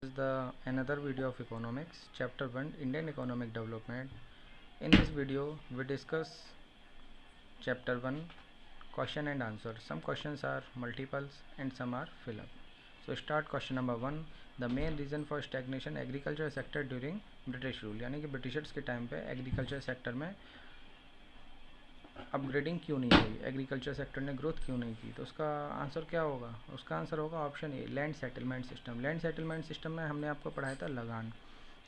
Is the another video of economics, chapter 1, Indian economic development. In this video we discuss chapter 1, question and answer. Some questions are multiples and some are fill up. So start question number 1. The main reason for stagnation agriculture sector during British rule, यानी कि Britishers के time पे agriculture sector में upgrading क्यों नहीं हुई, agriculture sector ने growth क्यों नहीं की। तो उसका आंसर क्या होगा? उसका आंसर होगा option A, land settlement system. Land settlement system में हमने आपको पढ़ाया था लगान,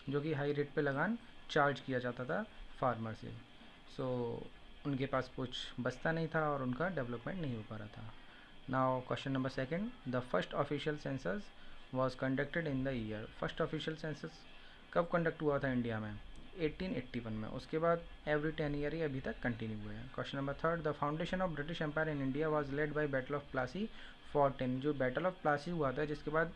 जो कि हाई रेट पे लगान चार्ज किया जाता था फार्मर से। सो उनके पास कुछ बचता नहीं था और उनका डेवलपमेंट नहीं हो पा रहा था। Now question number second, the first official census was conducted in the year. First official census कब कंडक्ट हुआ था इंडिया में? 1881 में। उसके बाद एवरी 10 ईयर ही अभी तक कंटिन्यू हुए हैं। Question number third, the foundation of British empire in India was led by battle of Plassey 14। जो बैटल ऑफ प्लासी हुआ था, जिसके बाद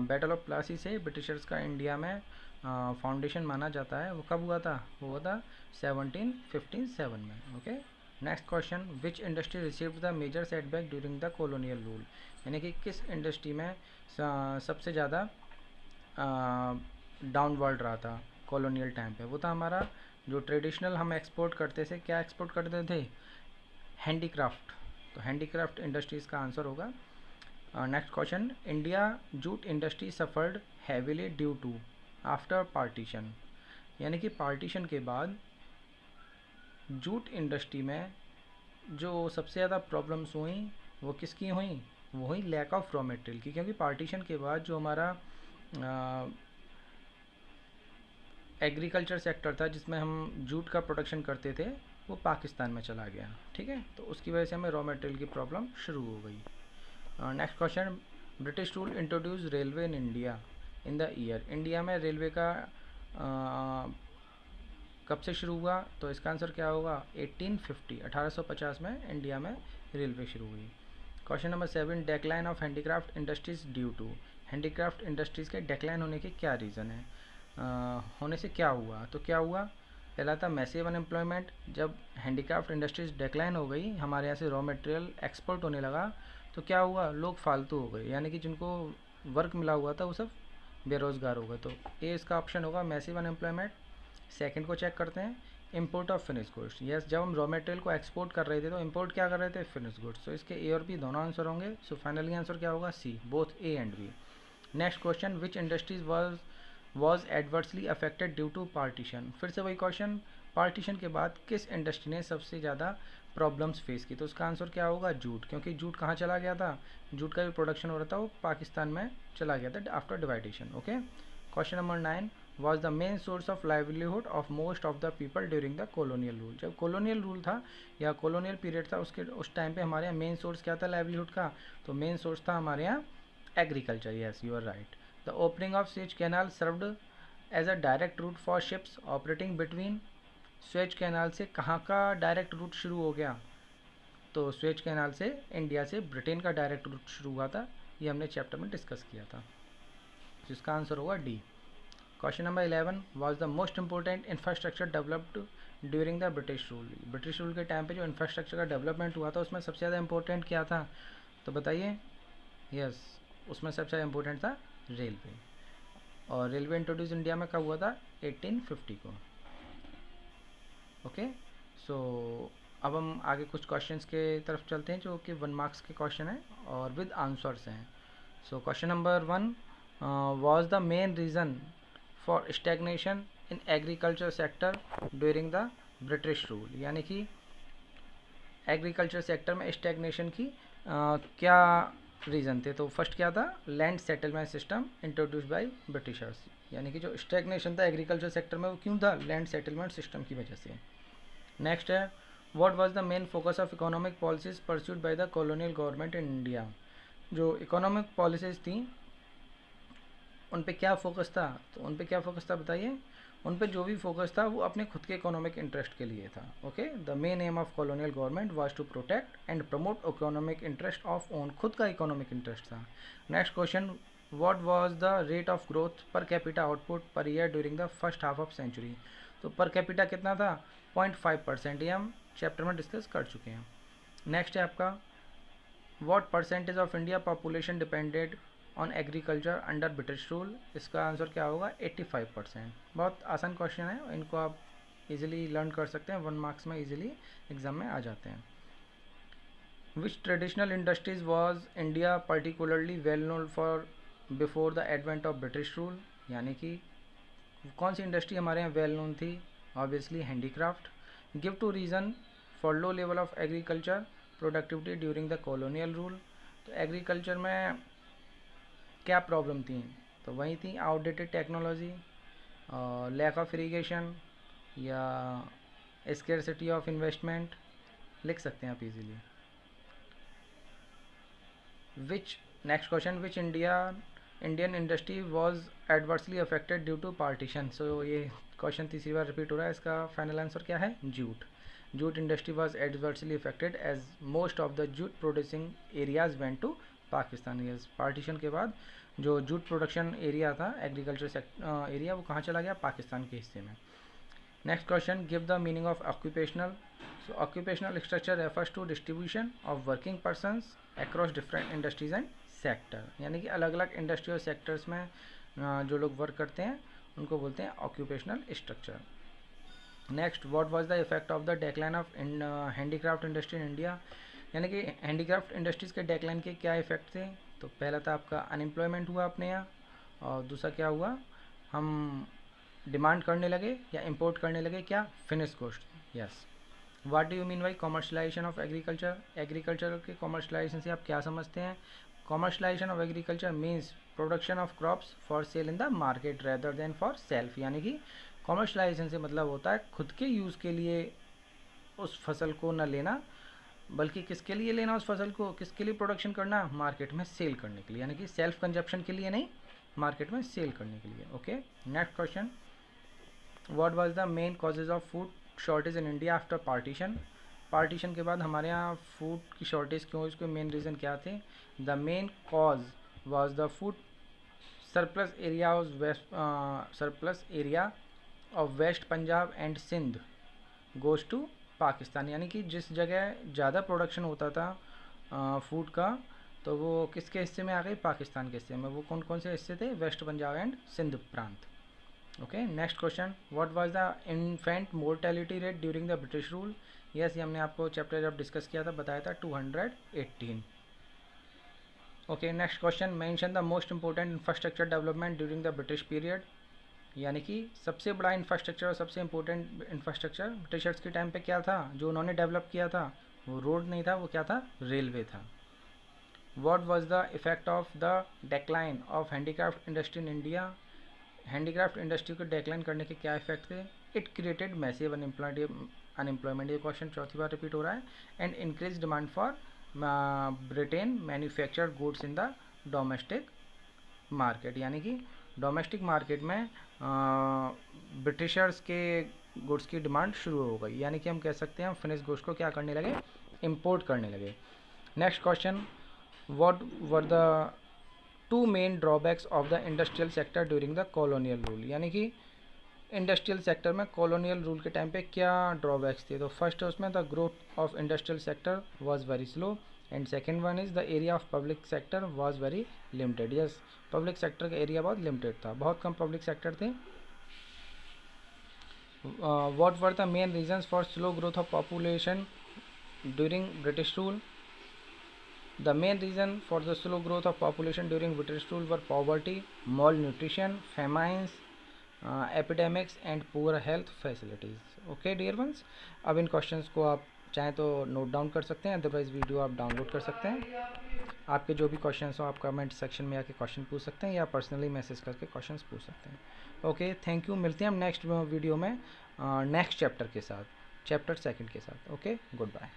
बैटल ऑफ प्लासी से ब्रिटिशर्स का इंडिया में फाउंडेशन माना जाता है, वो कब हुआ था? वो हुआ था 1757 में। Okay, next question, which industry received the major setback during the colonial rule. यानी कि किस इंडस्ट्री में सबसे ज़्यादा डाउनवर्ड रहा था कॉलोनियल टाइम पे? वो था हमारा जो ट्रेडिशनल हम एक्सपोर्ट करते थे। क्या एक्सपोर्ट करते थे? हैंडीक्राफ्ट। तो हैंडीक्राफ्ट इंडस्ट्रीज़ का आंसर होगा। Next question, India jute industry suffered heavily due to after partition. यानी कि पार्टीशन के बाद जूट इंडस्ट्री में जो सबसे ज़्यादा प्रॉब्लम्स हुई वो किसकी हुई? वो हुई लैक ऑफ रॉ मटेरियल की। क्योंकि पार्टीशन के बाद जो हमारा एग्रीकल्चर सेक्टर था, जिसमें हम जूट का प्रोडक्शन करते थे, वो पाकिस्तान में चला गया। ठीक है, तो उसकी वजह से हमें रॉ मटेरियल की प्रॉब्लम शुरू हो गई। Next question, British rule introduce railway in India in the year. India में रेलवे का कब से शुरू हुआ? तो इसका आंसर क्या होगा? 1850 में इंडिया में रेलवे शुरू हुई। Question number 7, decline of handicraft industries due to. Handicraft industries के डेक्लाइन होने के क्या रीज़न है? होने से क्या हुआ? तो क्या हुआ? पहला था मैसिव अनएम्प्लॉयमेंट। जब हैंडीक्राफ्ट इंडस्ट्रीज डेक्लाइन हो गई, हमारे यहाँ से रॉ मटेरियल एक्सपोर्ट होने लगा, तो क्या हुआ? लोग फालतू हो गए, यानी कि जिनको वर्क मिला हुआ था वो सब बेरोज़गार हो गए। तो ये इसका ऑप्शन होगा, मैसिव अनएम्प्लॉयमेंट। सेकंड को चेक करते हैं, import of finish goods. Yes, जब हम रॉ मटेरियल को एक्सपोर्ट कर रहे थे तो इम्पोर्ट क्या कर रहे थे? Finish goods. तो इसके ए और बी दोनों आंसर होंगे। सो फाइनली आंसर क्या होगा? C, both A and B. Next question, which industries was adversely affected due to partition. फिर से वही क्वेश्चन, पार्टीशन के बाद किस इंडस्ट्री ने सबसे ज़्यादा प्रॉब्लम्स फेस की? तो उसका आंसर क्या होगा? जूट। क्योंकि जूट कहाँ चला गया था? जूट का जो प्रोडक्शन हो रहा था वो पाकिस्तान में चला गया था आफ्टर डिवाइडेशन। Okay, question number 9, was the main source of livelihood of most of the people during the colonial rule. जब कॉलोनियल रूल था या कॉलोनियल पीरियड था, उसके उस टाइम पे हमारे यहाँ मेन सोर्स क्या था लाइवलीहुड का? तो मेन सोर्स था हमारे यहाँ agriculture. Yes, you are right. The opening of Suez canal served as a direct route for ships operating between. Suez canal से कहाँ का डायरेक्ट रूट शुरू हो गया? तो स्वेज कैनाल से इंडिया से ब्रिटेन का डायरेक्ट रूट शुरू हुआ था। ये हमने चैप्टर में डिस्कस किया था, जिसका आंसर होगा D. Question number 11, was the most important infrastructure developed during the British rule. British rule के टाइम पे जो इंफ्रास्ट्रक्चर का डेवलपमेंट हुआ था, उसमें सबसे ज़्यादा इंपॉर्टेंट क्या था? तो बताइए। यस, उसमें सबसे ज़्यादा इंपॉर्टेंट था रेलवे। और रेलवे इंट्रोड्यूस इंडिया में कब हुआ था? 1850 को। ओके, सो अब हम आगे कुछ क्वेश्चंस के तरफ चलते हैं, जो कि 1 मार्क्स के क्वेश्चन हैं और विद आंसर्स हैं। So question number 1, was the main reason for stagnation in agriculture sector during the British rule. यानी कि एग्रीकल्चर सेक्टर में स्टैग्नेशन की क्या रीज़न थे? तो फर्स्ट क्या था? Land settlement system introduce by Britishers. यानी कि जो स्टैग्नेशन था एग्रीकल्चर सेक्टर में, वो क्यों था? लैंड सेटलमेंट सिस्टम की वजह से। नेक्स्ट है, what was the main focus of economic policies pursued by the colonial government in India. जो इकोनॉमिक पॉलिसीज थी उन पे क्या फोकस था? तो उन पे क्या फोकस था बताइए। उन पे जो भी फोकस था वो अपने खुद के इकोनॉमिक इंटरेस्ट के लिए था। Okay, the main aim of colonial government was to protect and promote economic interest of own, खुद का इकोनॉमिक इंटरेस्ट था। Next question, what was the rate of growth per capita output per year during the first half of century. तो per capita कितना था? 0.5%। ये हम chapter में discuss कर चुके हैं। नेक्स्ट है आपका, what percentage of India population depended on agriculture under British rule? इसका आंसर क्या होगा? 85%। बहुत आसान क्वेश्चन है, इनको आप इजीली लर्न कर सकते हैं, 1 मार्क्स में इजीली एग्जाम में आ जाते हैं। Which traditional industries was India particularly well known for before the advent of British rule? यानी कि कौन सी इंडस्ट्री हमारे यहाँ वेल नोन थी? Obviously handicraft. Give two reason for low level of agriculture productivity during the colonial rule. तो agriculture में क्या प्रॉब्लम थी? तो वही थी outdated technology, lack of irrigation, या स्केर्सिटी ऑफ इन्वेस्टमेंट। लिख सकते हैं आप easily. Which next question, which Indian industry was adversely affected due to partition? So ये क्वेश्चन तीसरी बार रिपीट हो रहा है, इसका फाइनल आंसर क्या है? Jute. Jute industry was adversely affected as most of the jute producing areas went to Pakistan. Yes, partition के बाद जो जूट प्रोडक्शन एरिया था, एग्रीकल्चर एरिया, वो कहाँ चला गया? पाकिस्तान के हिस्से में। Next question, give the meaning of occupational. So occupational structure refers to distribution of working persons across different industries and sector. यानी कि अलग अलग इंडस्ट्री और सेक्टर्स में जो लोग वर्क करते हैं उनको बोलते हैं occupational structure. Next, what was the effect of the decline of handicraft industry in India? यानी कि हैंडीक्राफ्ट इंडस्ट्रीज़ के डेक्लाइन के क्या इफेक्ट थे? तो पहला था आपका अनएम्प्लॉयमेंट हुआ अपने यहाँ, और दूसरा क्या हुआ? हम डिमांड करने लगे या इंपोर्ट करने लगे क्या? Finish cost. Yes. What do you mean by commercialisation of agriculture? Agriculture के कॉमर्शलाइजेशन से आप क्या समझते हैं? Commercialisation of agriculture means production of crops for sale in the market rather than for self. यानी कि कॉमर्शलाइजेशन से मतलब होता है खुद के यूज़ के लिए उस फसल को न लेना, बल्कि किसके लिए लेना उस फसल को? किसके लिए प्रोडक्शन करना? मार्केट में सेल करने के लिए। यानी कि सेल्फ कंजप्शन के लिए नहीं, मार्केट में सेल करने के लिए। Okay, next question, what was the main causes of food shortage in India after partition? Partition के बाद हमारे यहाँ फूड की शॉर्टेज क्यों? इसके मेन रीज़न क्या थे? The main cause was the food surplus area of west Punjab and Sindh goes to Pakistan. यानी कि जिस जगह ज़्यादा प्रोडक्शन होता था फूड का, तो वो किसके हिस्से में आ गई? पाकिस्तान के हिस्से में। वो कौन कौन से हिस्से थे? वेस्ट पंजाब एंड सिंध प्रांत। Okay, next question, what was the infant mortality rate during the British rule? Yes, ये हमने आपको चैप्टर जब डिस्कस किया था बताया था 218। Okay, next question, mention the most important infrastructure development during the British period. यानी कि सबसे बड़ा इंफ्रास्ट्रक्चर और सबसे इंपॉर्टेंट इंफ्रास्ट्रक्चर ब्रिटिशर्स के टाइम पे क्या था जो उन्होंने डेवलप किया था? वो रोड नहीं था, वो क्या था? रेलवे था। What was the effect of the decline of handicraft industry in India? Handicraft industry को डेक्लाइन करने के क्या इफेक्ट थे? It created massive unemployment. ये क्वेश्चन चौथी बार रिपीट हो रहा है। And increase demand for Britain manufactured goods in the domestic market. यानी कि डोमेस्टिक मार्केट में ब्रिटिशर्स के गुड्स की डिमांड शुरू हो गई। यानी कि हम कह सकते हैं हम फिनिश गुड्स को क्या करने लगे? इंपोर्ट करने लगे। Next question, what were the two main drawbacks of the industrial sector during the colonial rule? यानी कि इंडस्ट्रियल सेक्टर में कॉलोनियल रूल के टाइम पे क्या ड्रॉबैक्स थे? तो फर्स्ट है उसमें the growth of industrial sector was very slow, and second one is the area of public sector was very limited. Yes, public sector का एरिया बहुत लिमिटेड था, बहुत कम पब्लिक सेक्टर थे। What were the main reasons for slow growth of population during British rule? The main reason for the slow growth of population during British rule were poverty, malnutrition, famines, epidemics and poor health facilities. Okay dear ones, अब इन questions को आप चाहें तो note down कर सकते हैं, otherwise video आप download कर सकते हैं। आपके जो भी क्वेश्चंस हो आप कमेंट सेक्शन में आके क्वेश्चन पूछ सकते हैं या पर्सनली मैसेज करके क्वेश्चंस पूछ सकते हैं। Okay, thank you. मिलते हैं हम नेक्स्ट वीडियो में नेक्स्ट चैप्टर के साथ, चैप्टर 2 के साथ। Okay, good bye.